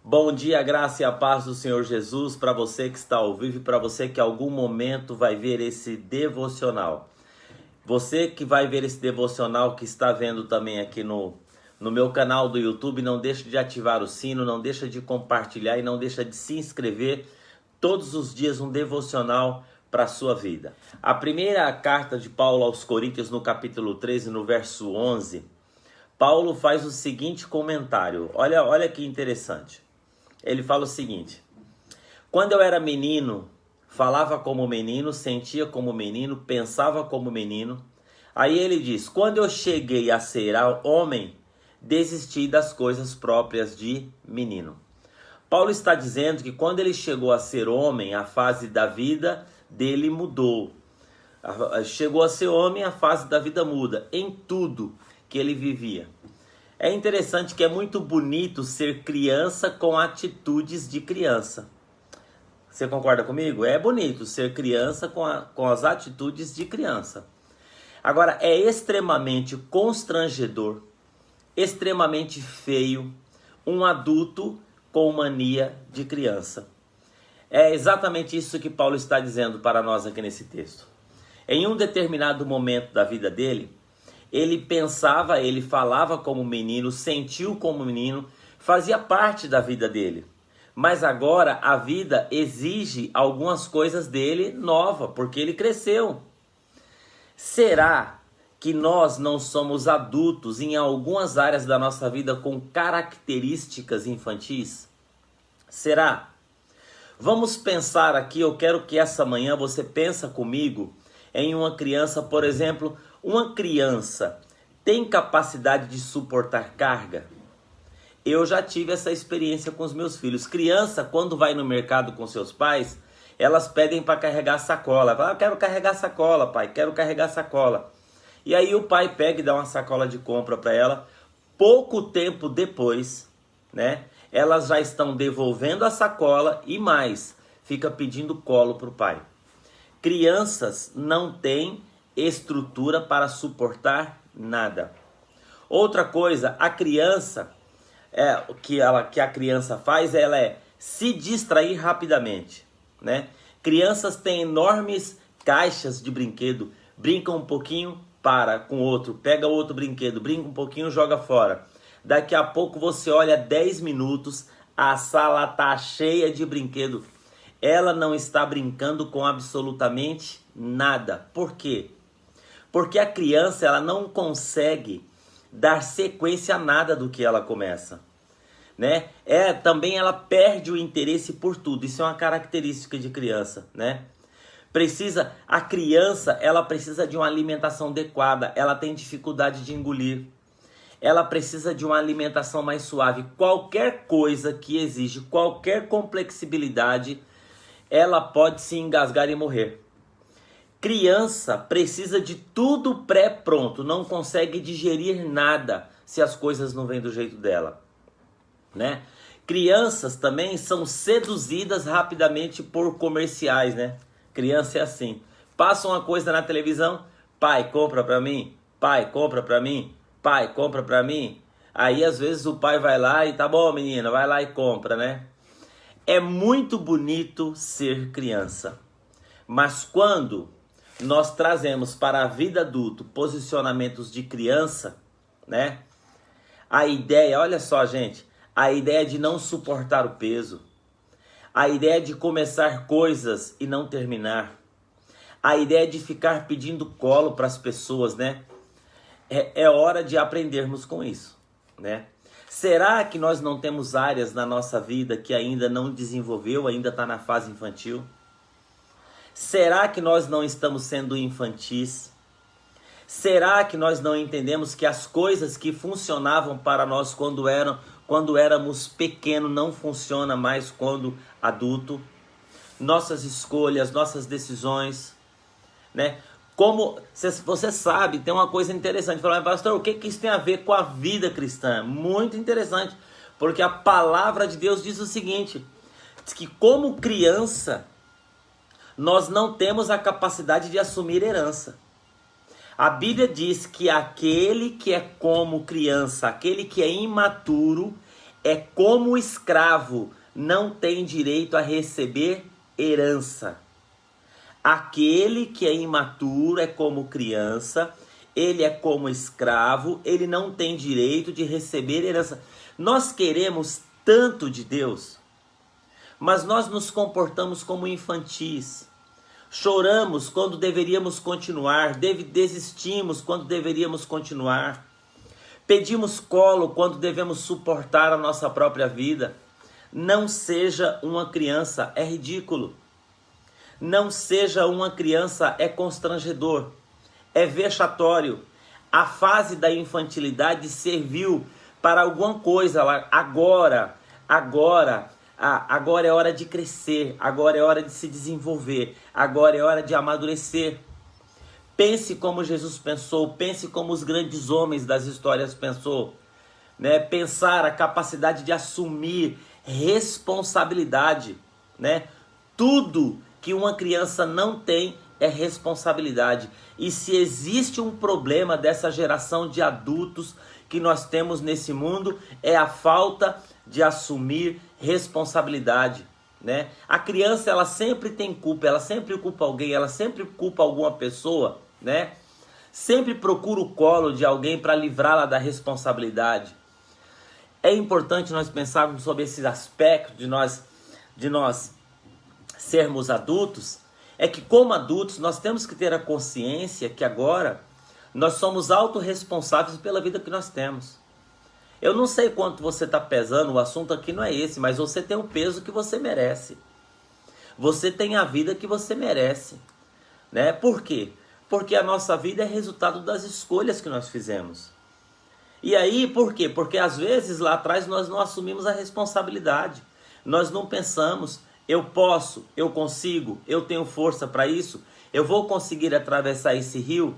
Bom dia, a graça e a paz do Senhor Jesus para você que está ao vivo e para você que em algum momento vai ver esse devocional. Você que vai ver esse devocional, que está vendo também aqui no meu canal do YouTube, não deixa de ativar o sino, não deixa de compartilhar e não deixa de se inscrever. Todos os dias um devocional para a sua vida. A primeira carta de Paulo aos Coríntios, no capítulo 13, no verso 11, Paulo faz o seguinte comentário. Olha que interessante. Ele fala o seguinte: quando eu era menino, falava como menino, sentia como menino, pensava como menino. Aí ele diz: quando eu cheguei a ser homem, desisti das coisas próprias de menino. Paulo está dizendo que quando ele chegou a ser homem, a fase da vida dele mudou. Chegou a ser homem, a fase da vida muda em tudo que ele vivia. É interessante que é muito bonito ser criança com atitudes de criança. Você concorda comigo? É bonito ser criança com as atitudes de criança. Agora, é extremamente constrangedor, extremamente feio, um adulto com mania de criança. É exatamente isso que Paulo está dizendo para nós aqui nesse texto. Em um determinado momento da vida dele, ele pensava, ele falava como menino, sentiu como menino, fazia parte da vida dele. Mas agora a vida exige algumas coisas dele nova, porque ele cresceu. Será que nós não somos adultos em algumas áreas da nossa vida com características infantis? Será? Vamos pensar aqui, eu quero que essa manhã você pense comigo em uma criança, por exemplo. Uma criança tem capacidade de suportar carga? Eu já tive essa experiência com os meus filhos. Criança, quando vai no mercado com seus pais, elas pedem para carregar sacola. Fala: quero carregar sacola, pai, quero carregar sacola. E aí o pai pega e dá uma sacola de compra para ela. Pouco tempo depois, né, elas já estão devolvendo a sacola e mais, fica pedindo colo para o pai. Crianças não têm estrutura para suportar nada. Outra coisa, a criança, que a criança faz, ela é se distrair rapidamente, né? Crianças têm enormes caixas de brinquedo, brinca um pouquinho, para com outro, pega outro brinquedo, brinca um pouquinho, joga fora. Daqui a pouco você olha 10 minutos, a sala tá cheia de brinquedo. Ela não está brincando com absolutamente nada. Por quê? Porque a criança, ela não consegue dar sequência a nada do que ela começa, né? Também ela perde o interesse por tudo. Isso é uma característica de criança, né? A criança, ela precisa de uma alimentação adequada, ela tem dificuldade de engolir. Ela precisa de uma alimentação mais suave. Qualquer coisa que exige qualquer complexibilidade, ela pode se engasgar e morrer. Criança precisa de tudo pré-pronto, não consegue digerir nada se as coisas não vêm do jeito dela, né? Crianças também são seduzidas rapidamente por comerciais, né? Criança é assim, passa uma coisa na televisão: pai, compra pra mim, pai, compra pra mim, pai, compra pra mim. Aí às vezes o pai vai lá e tá bom, menina, vai lá e compra, né? É muito bonito ser criança, mas quando nós trazemos para a vida adulta posicionamentos de criança, né? A ideia, olha só, gente, a ideia de não suportar o peso, a ideia de começar coisas e não terminar, a ideia de ficar pedindo colo para as pessoas, né? É hora de aprendermos com isso, né? Será que nós não temos áreas na nossa vida que ainda não desenvolveu, ainda está na fase infantil? Será que nós não estamos sendo infantis? Será que nós não entendemos que as coisas que funcionavam para nós quando éramos pequenos não funcionam mais quando adulto? Nossas escolhas, nossas decisões, né? Como você sabe, tem uma coisa interessante. Falar: pastor, o que isso tem a ver com a vida cristã? Muito interessante, porque a palavra de Deus diz o seguinte: diz que como criança, nós não temos a capacidade de assumir herança. A Bíblia diz que aquele que é como criança, aquele que é imaturo, é como o escravo não tem direito a receber herança. Aquele que é imaturo é como criança, ele é como escravo, ele não tem direito de receber herança. Nós queremos tanto de Deus, mas nós nos comportamos como infantis. Choramos quando deveríamos continuar, desistimos quando deveríamos continuar. Pedimos colo quando devemos suportar a nossa própria vida. Não seja uma criança, é ridículo. Não seja uma criança, é constrangedor, é vexatório. A fase da infantilidade serviu para alguma coisa. Agora é hora de crescer, agora é hora de se desenvolver, agora é hora de amadurecer. Pense como Jesus pensou, pense como os grandes homens das histórias pensou, né? Pensar a capacidade de assumir responsabilidade, né? Tudo que uma criança não tem é responsabilidade. E se existe um problema dessa geração de adultos que nós temos nesse mundo, é a falta de assumir responsabilidade, né? A criança, ela sempre tem culpa, ela sempre culpa alguém, ela sempre culpa alguma pessoa, né? Sempre procura o colo de alguém para livrá-la da responsabilidade. É importante nós pensarmos sobre esses aspectos de nós sermos adultos. É que como adultos nós temos que ter a consciência que agora nós somos autorresponsáveis pela vida que nós temos. Eu não sei quanto você está pesando, o assunto aqui não é esse, mas você tem o peso que você merece. Você tem a vida que você merece, né? Por quê? Porque a nossa vida é resultado das escolhas que nós fizemos. E aí, por quê? Porque às vezes lá atrás nós não assumimos a responsabilidade. Nós não pensamos, eu posso, eu consigo, eu tenho força para isso, eu vou conseguir atravessar esse rio?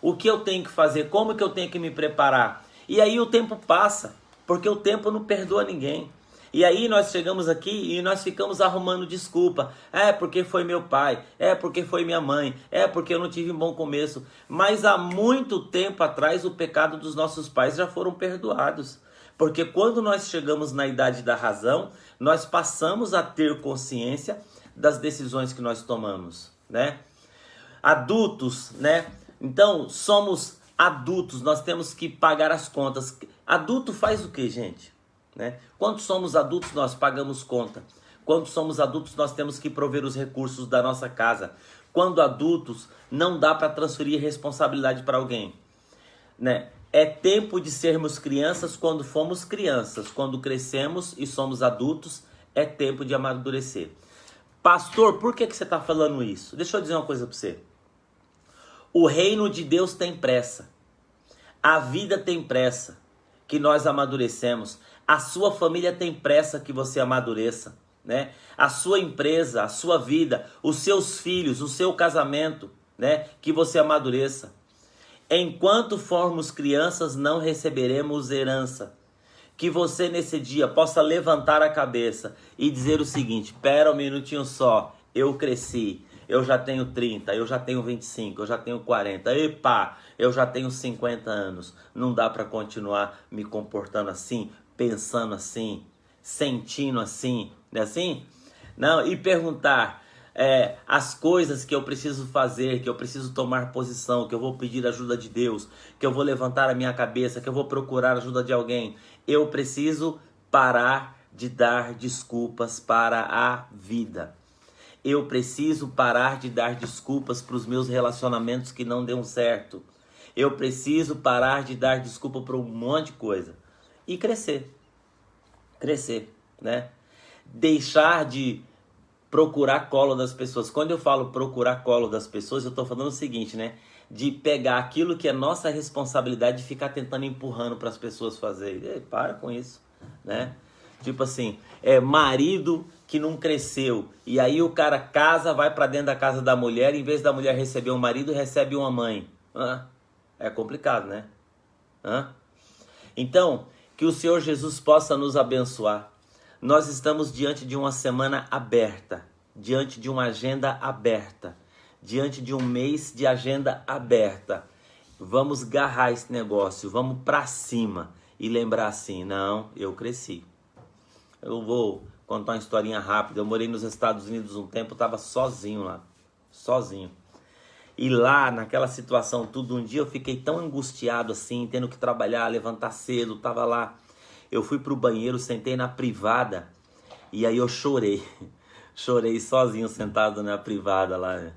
O que eu tenho que fazer? Como que eu tenho que me preparar? E aí o tempo passa, porque o tempo não perdoa ninguém. E aí nós chegamos aqui e nós ficamos arrumando desculpa. É porque foi meu pai, é porque foi minha mãe, é porque eu não tive um bom começo. Mas há muito tempo atrás o pecado dos nossos pais já foram perdoados. Porque quando nós chegamos na idade da razão, nós passamos a ter consciência das decisões que nós tomamos, né? Adultos, né? Então, somos adultos, nós temos que pagar as contas. Adulto faz o que, gente? Né? Quando somos adultos, nós pagamos conta. Quando somos adultos, nós temos que prover os recursos da nossa casa. Quando adultos, não dá para transferir responsabilidade para alguém, né? É tempo de sermos crianças quando fomos crianças. Quando crescemos e somos adultos, é tempo de amadurecer. Pastor, por que você está falando isso? Deixa eu dizer uma coisa para você. O reino de Deus tem pressa. A vida tem pressa que nós amadurecemos. A sua família tem pressa que você amadureça, né? A sua empresa, a sua vida, os seus filhos, o seu casamento, né? Que você amadureça. Enquanto formos crianças, não receberemos herança. Que você nesse dia possa levantar a cabeça e dizer o seguinte: pera um minutinho só, eu cresci. Eu já tenho 30, eu já tenho 25, eu já tenho 40. Epa, eu já tenho 50 anos. Não dá para continuar me comportando assim, pensando assim, sentindo assim, não é assim? Não, e perguntar as coisas que eu preciso fazer, que eu preciso tomar posição, que eu vou pedir ajuda de Deus, que eu vou levantar a minha cabeça, que eu vou procurar ajuda de alguém. Eu preciso parar de dar desculpas para a vida. Eu preciso parar de dar desculpas para os meus relacionamentos que não deu certo. Eu preciso parar de dar desculpa para um monte de coisa. E crescer. Crescer, né? Deixar de procurar colo das pessoas. Quando eu falo procurar colo das pessoas, eu estou falando o seguinte, né? De pegar aquilo que é nossa responsabilidade e ficar tentando empurrando para as pessoas fazerem. Ei, para com isso, né? Tipo assim, marido que não cresceu. E aí o cara casa, vai para dentro da casa da mulher, em vez da mulher receber um marido, recebe uma mãe. É complicado, né? Então, que o Senhor Jesus possa nos abençoar. Nós estamos diante de uma semana aberta, diante de uma agenda aberta, diante de um mês de agenda aberta. Vamos garrar esse negócio, vamos para cima. e lembrar assim, não, eu cresci. Eu vou contar uma historinha rápida. Eu morei nos Estados Unidos um tempo, estava sozinho lá, sozinho. E lá, naquela situação tudo, um dia eu fiquei tão angustiado assim, tendo que trabalhar, levantar cedo, tava lá. Eu fui pro banheiro, sentei na privada e aí eu chorei. Chorei sozinho, sentado na privada lá, né?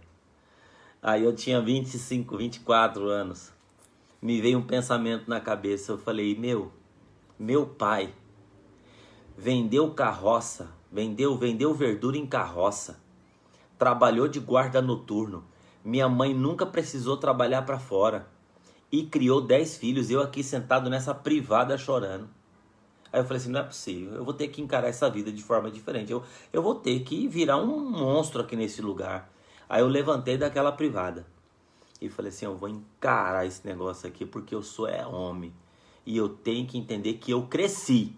Aí eu tinha 25, 24 anos. Me veio um pensamento na cabeça. Eu falei, meu pai vendeu carroça, vendeu verdura em carroça, trabalhou de guarda noturno. Minha mãe nunca precisou trabalhar para fora e criou 10 filhos. Eu aqui sentado nessa privada chorando. Aí eu falei assim, não é possível, eu vou ter que encarar essa vida de forma diferente. Eu vou ter que virar um monstro aqui nesse lugar. Aí eu levantei daquela privada e falei assim, eu vou encarar esse negócio aqui porque eu sou homem. E eu tenho que entender que eu cresci.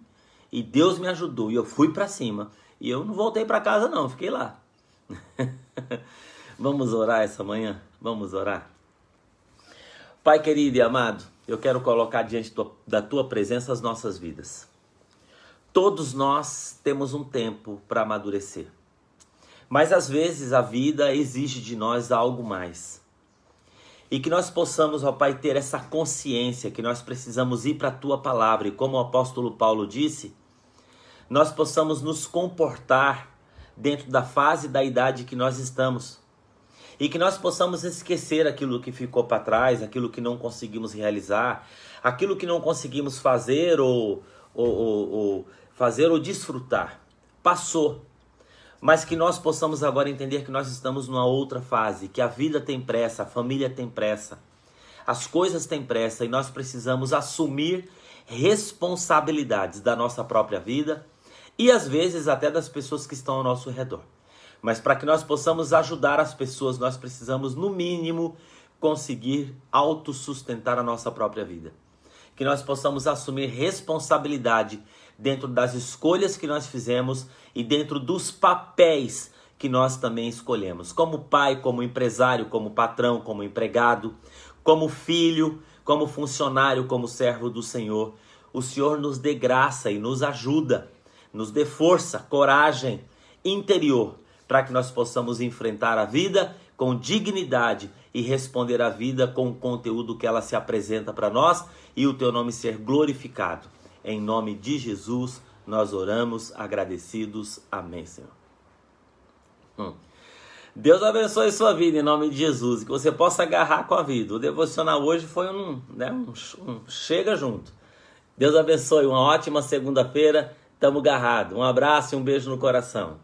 E Deus me ajudou e eu fui pra cima. E eu não voltei pra casa não, fiquei lá. Vamos orar essa manhã? Vamos orar? Pai querido e amado, eu quero colocar diante da Tua presença as nossas vidas. Todos nós temos um tempo para amadurecer. Mas às vezes a vida exige de nós algo mais. E que nós possamos, ó Pai, ter essa consciência que nós precisamos ir para a Tua palavra. E como o apóstolo Paulo disse, nós possamos nos comportar dentro da fase da idade que nós estamos. E que nós possamos esquecer aquilo que ficou para trás, aquilo que não conseguimos realizar, aquilo que não conseguimos fazer ou desfrutar. Passou. Mas que nós possamos agora entender que nós estamos numa outra fase, que a vida tem pressa, a família tem pressa, as coisas têm pressa e nós precisamos assumir responsabilidades da nossa própria vida e às vezes até das pessoas que estão ao nosso redor. Mas para que nós possamos ajudar as pessoas, nós precisamos, no mínimo, conseguir autossustentar a nossa própria vida. Que nós possamos assumir responsabilidade dentro das escolhas que nós fizemos e dentro dos papéis que nós também escolhemos. Como pai, como empresário, como patrão, como empregado, como filho, como funcionário, como servo do Senhor. O Senhor nos dê graça e nos ajuda, nos dê força, coragem interior, para que nós possamos enfrentar a vida com dignidade e responder à vida com o conteúdo que ela se apresenta para nós e o Teu nome ser glorificado. Em nome de Jesus, nós oramos agradecidos. Amém, Senhor. Deus abençoe sua vida em nome de Jesus, que você possa agarrar com a vida. O devocional hoje foi um chega junto. Deus abençoe, uma ótima segunda-feira, tamo agarrado. Um abraço e um beijo no coração.